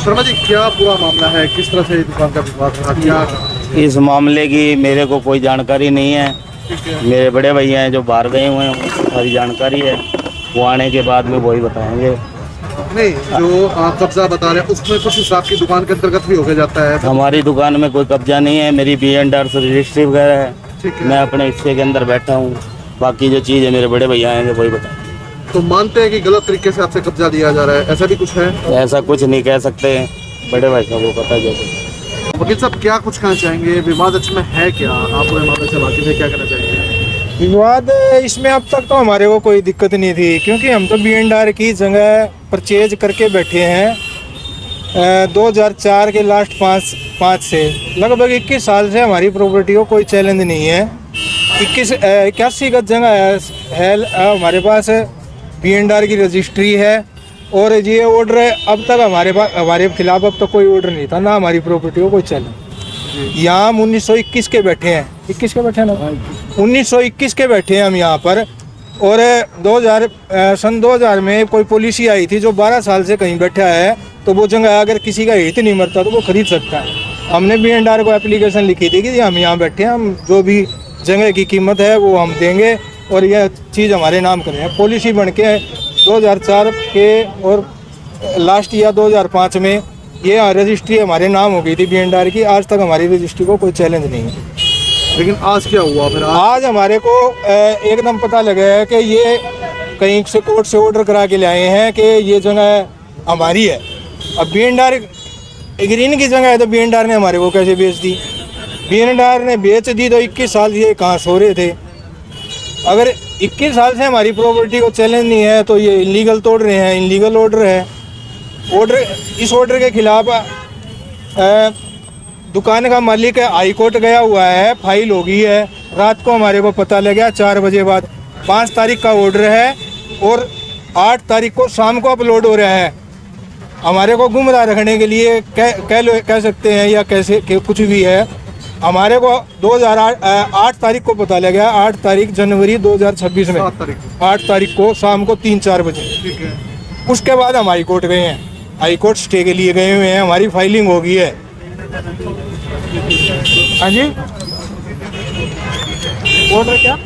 शर्मा जी, क्या पूरा मामला है, किस तरह से ये दुकान का विवाद रहा, क्या? इस मामले की मेरे को कोई जानकारी नहीं है। मेरे बड़े भैया हैं जो बाहर गए हुए हैं, उनको सारी जानकारी है। वो आने के बाद में वही बताएंगे। नहीं, जो कब्जा बता रहे हैं उसमें कुछ हिसाब की दुकान के अंतर्गत भी हो जाता है। हमारी दुकान में कोई कब्जा नहीं है। मेरी B&R से रजिस्ट्री वगैरह है। ठीक है। मैं अपने हिस्से के अंदर बैठा हूँ। बाकी जो चीज़ है मेरे बड़े भैया हैं वही बताएंगे। तो मानते हैं कि गलत तरीके से आपसे कब्जा लिया जा रहा है, ऐसा भी कुछ है? ऐसा कुछ नहीं कह सकते। बड़े भाई साहब को पता है। वकील साहब, क्या कुछ कहना चाहेंगे? विवाद में है क्या? आप पूरे मामले से वाकिफ है, क्या कहना चाहेंगे? विवाद इसमें अब तक तो हमारे को कोई दिक्कत नहीं थी, क्योंकि हम तो B&R की जगह परचेज करके बैठे हैं 2004 के लास्ट पाँच से लगभग 21 साल से हमारी प्रॉपर्टी को कोई चैलेंज नहीं है। 81 गज जगह है हमारे पास। B&R की रजिस्ट्री है और ये ऑर्डर अब तक हमारे खिलाफ अब तक कोई ऑर्डर नहीं था, ना हमारी प्रॉपर्टी को कोई चैलेंज। यहाँ हम 1921 के बैठे हैं, 21 के बैठे हैं ना, 1921 के बैठे हैं हम यहाँ पर। और 2000 में कोई पॉलिसी आई थी, जो 12 साल से कहीं बैठा है तो वो जगह अगर किसी का हित नहीं मरता तो वो खरीद सकता है। हमने B&R को एप्लीकेशन लिखी थी कि हम यहाँ बैठे हैं, हम जो भी जगह की कीमत है वो हम देंगे और यह चीज़ हमारे नाम करें। पॉलिसी बन के 2004 के और लास्ट ईयर 2005 में ये रजिस्ट्री हमारे नाम हो गई थी B&R की। आज तक हमारी रजिस्ट्री को कोई चैलेंज नहीं है। लेकिन आज क्या हुआ फिर? आज हमारे को एकदम पता लगा है कि ये कहीं से कोर्ट से ऑर्डर करा के लाए हैं कि ये जगह हमारी है। अब B&R ग्रीन की जगह है तो B&R ने हमारे को कैसे बेच दी? B&R ने बेच दी तो 21 साल ये कहाँ सो रहे थे? अगर 21 साल से हमारी प्रॉपर्टी को चैलेंज नहीं है तो ये इलीगल तोड़ रहे हैं, इलीगल ऑर्डर है। इस ऑर्डर के खिलाफ दुकान का मालिक हाई कोर्ट गया हुआ है, फाइल हो गई है। रात को हमारे को पता लगा 4 बजे बाद। 5 तारीख का ऑर्डर है और 8 तारीख को शाम को अपलोड हो रहा है। हमारे को गुमराह रखने के लिए कह सकते हैं या कैसे कुछ भी है। हमारे को 2008 तारीख को पता लगा, 8 तारीख जनवरी 2026 में 8 तारीख को शाम को 3-4 बजे। ठीक है। उसके बाद हम हाई कोर्ट गए हैं, हाई कोर्ट स्टे के लिए गए हुए हैं, हमारी फाइलिंग हो गई है। हाँ जी, ऑर्डर क्या?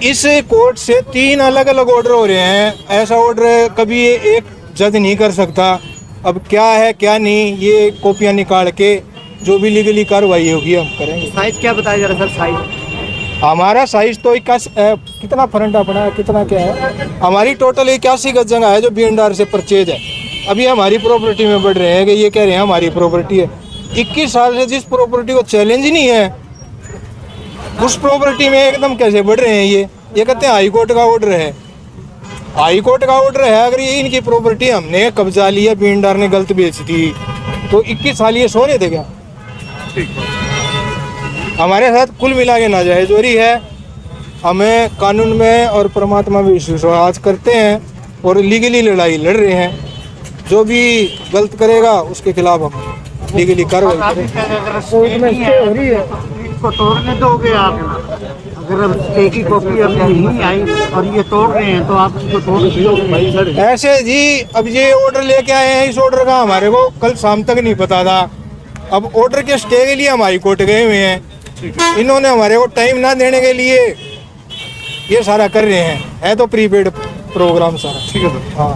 इस कोर्ट से 3 अलग अलग ऑर्डर हो रहे हैं। ऐसा ऑर्डर कभी एक जज नहीं कर सकता। अब क्या है क्या नहीं, ये कॉपियां निकाल के जो भी लीगली कार्रवाई होगी हम करेंगे। साइज क्या बताया जा रहा है सर? साइज हमारा साइज तो 81 कितना फरंटा पड़ा है, कितना क्या है? हमारी टोटल 81 गज जगह है जो B&R से परचेज है। अभी हमारी प्रॉपर्टी में बढ़ रहे हैं कि ये कह रहे हैं हमारी प्रॉपर्टी है। 21 साल से जिस प्रॉपर्टी को चैलेंज ही नहीं है उस प्रॉपर्टी में एकदम कैसे बढ़ रहे हैं? ये कहते हैं हाई कोर्ट का ऑर्डर है। हाई कोर्ट का ऑर्डर है, अगर ये इनकी प्रॉपर्टी हमने कब्जा लिया, B&R ने गलत बेच दी तो 21 साल ये सो रहे थे क्या? हमारे साथ कुल मिला के नाजायज़ोरी है। हमें कानून में और परमात्मा में विश्वास करते हैं और लीगली लड़ाई लड़ रहे हैं। जो भी गलत करेगा उसके खिलाफ हम लीगली कार्रवाई करेंगे। इसको तोड़ने दोगे आप? अगर एक ही कॉपी अब नहीं आई और ये तोड़ रहे हैं तो आप इसको तोड़ दोगे? ऐसे जी, अब ये ऑर्डर लेके आए हैं, इस ऑर्डर का हमारे को कल शाम तक नहीं पता था। अब ऑर्डर के स्टे के लिए हम हाई कोर्ट गए हुए हैं। इन्होंने हमारे को टाइम ना देने के लिए ये सारा कर रहे हैं। है तो प्रीपेड प्रोग्राम सारा। ठीक है सर। हाँ,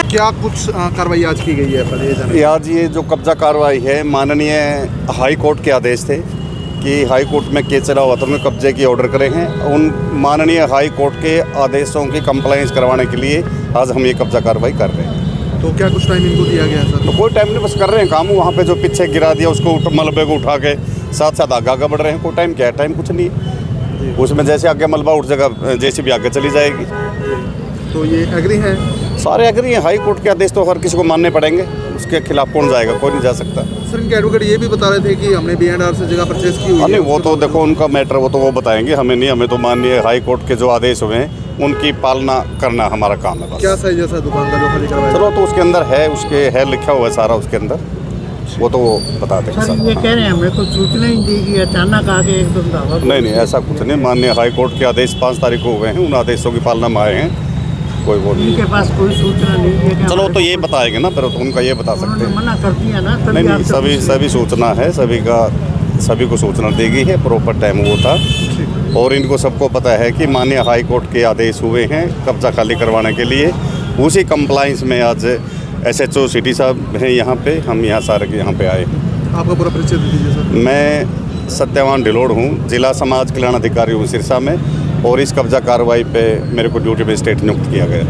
क्या कुछ कार्रवाई आज की गई है? पहले आज ये जो कब्जा कार्रवाई है, माननीय हाई कोर्ट के आदेश थे कि हाई कोर्ट में केस चला हुआ था, उन्होंने कब्जे की ऑर्डर करे हैं। उन माननीय हाई कोर्ट के आदेशों की कंप्लाइंस करवाने के लिए आज हम ये कब्जा कार्रवाई कर रहे हैं। तो क्या कुछ टाइम इनको दिया गया सर? तो कोई टाइम नहीं, बस कर रहे हैं काम। वहाँ पे जो पीछे गिरा दिया उसको मलबे को उठा के साथ साथ आगे बढ़ रहे हैं। कोई टाइम क्या है? टाइम कुछ नहीं है। उसमें जैसे आगे मलबा उठ जाएगा, जैसे भी आगे चली जाएगी। तो ये एग्री है? सारे एग्री हैं। हाई कोर्ट के आदेश तो हर किसी को मानने पड़ेंगे, उसके खिलाफ कौन जाएगा? कोई नहीं जा सकता। सर, इनके एडवोकेट ये भी बता रहे थे कि हमने B&R से जगह परचेज की हुई है। नहीं, वो तो देखो उनका मैटर, वो तो वो बताएंगे, हमें नहीं। हमें तो माननीय हाई कोर्ट के जो आदेश हुए हैं उनकी पालना करना हमारा काम है बस। क्या साइज है सर दुकान का जो खाली करवाया? चलो, तो उसके अंदर है, उसके है लिखा हुआ है सारा उसके अंदर, वो तो वो बता देंगे सर, ये कह रहे हैं हमें तो सूचना ही दी कि अचानक आके एकदम दावा। नहीं, ऐसा कुछ नहीं। माननीय हाई कोर्ट के आदेश 5 तारीख को हुए हैं, उन आदेशों की पालना में आए हैं। कोई वो नहीं। इनके पास कोई सूचना नहीं है कि चलो हमारे तो ये को- बताएंगे ना, पर तो उनका ये बता सकते उन्होंने हैं। मना कर दिया ना, तभी नहीं आपसे सभी पूछ रहे सभी सूचना है, सभी को सूचना दी गई है, प्रॉपर टाइम वो था। और इनको सबको पता है कि माननीय हाई कोर्ट के आदेश हुए हैं कब्जा खाली करवाने के लिए। उसी कंप्लाइंस में आज SHO सिटी साहब हैं यहाँ पे, हम यहाँ सारे के यहाँ पे आए। आपका पूरा परिचय दे दीजिए सर। मैं सत्यवान ढिलोड़ हूँ, जिला समाज कल्याण अधिकारी हूँ सिरसा में, और इस कब्जा कार्रवाई पे मेरे को ड्यूटी मजिस्ट्रेट नियुक्त किया गया।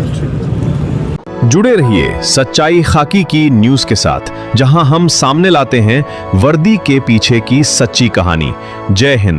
जुड़े रहिए सच्चाई खाकी की न्यूज के साथ, जहां हम सामने लाते हैं वर्दी के पीछे की सच्ची कहानी। जय हिंद।